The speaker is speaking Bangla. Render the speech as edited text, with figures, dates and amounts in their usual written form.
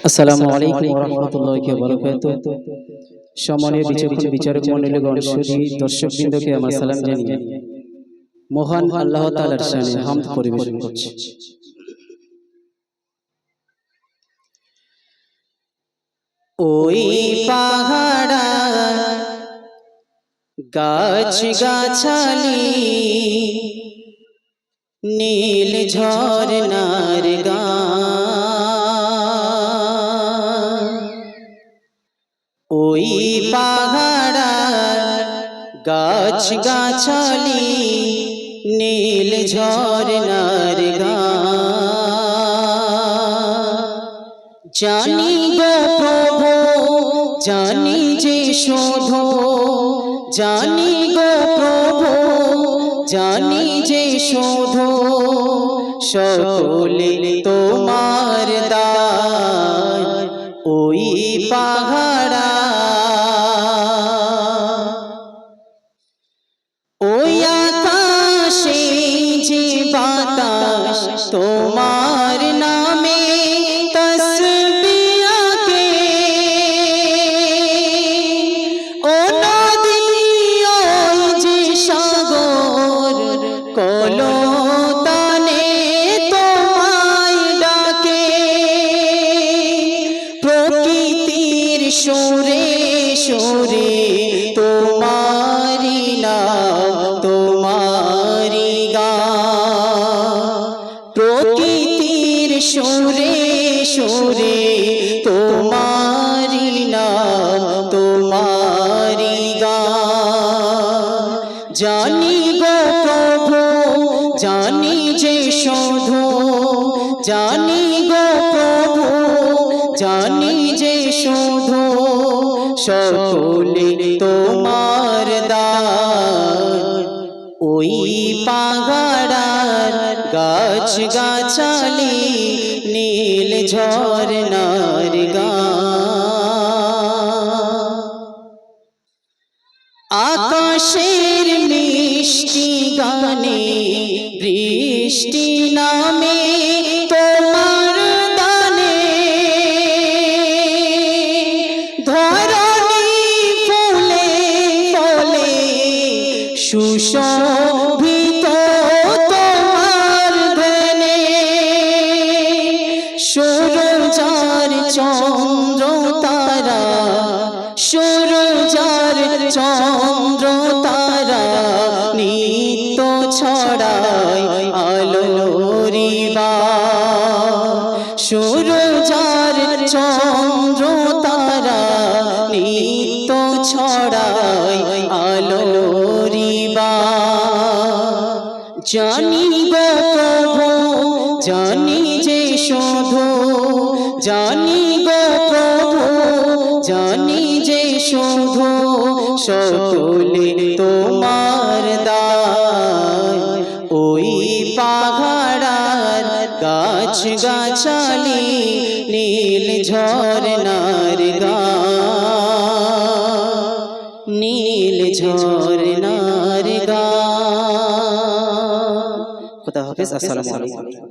আসসালামু আলাইকুম ওয়া রাহমাতুল্লাহি ওয়া বারাকাতুহু। সম্মানীয় বিচক্ষণ বিচারক মণ্ডলীগণ, সুধী দর্শকবৃন্দকে আমার সালাম জানিয়ে মহান আল্লাহ তাআলার শানে হামদ পরিবেশন করছি। ওই পাহাড়া গাছ গাছালি নীল ঝরনার গান, ওই পাহাড়া গাছ গাছালি নীল ঝরনার গান, জানি গো প্রভু জানি যে শুধু, জানি গো প্রভু জানি যে শুধু, সকলে তোমার দান ওই পাহাড়া, ওই আকাশে যে বাতাস তোমার নামে তসবিহ আঁকে, ও নদী ওই যে সাগর কলতানে তোমায় ডাকে, প্রকৃতির সুরে সুরে তোমারি নাম তোমারি গান, প্রকৃতির সুরে সুরে তোমারি নাম তোমারি গান, জানি গো প্রভু জানি যে শুধু, জানি গো প্রভু জানি যে শুধু, সকলে তোমার দান ওই পাহাড়ার গাছ গাছালি নীল ঝরনার গান, আকাশের মিষ্টি গানে বৃষ্টি নামে তোমার দানে, ধরণী ফুলে ফলে সুশোভিত তোমার ধ্যানে, সূর্যার চন্দ্র তারা সূর্যার চন্দ্র তারা নিত্য ছড়ায় আলোর বাণ, সূর্যার চন্দ্র তারা নিত্য ছড়ায় আলোর বাণ, জানি গো প্রভু জানি যে শুধু, জানি গো প্রভু জানি যে শুধু, সকলে তোমার দান ওই পাহাড়ার গাছ গাছালি নীল ঝরনার গান, নীল ঝরনার গান। খুদা হাফেজ। আসসালামু আলাইকুম।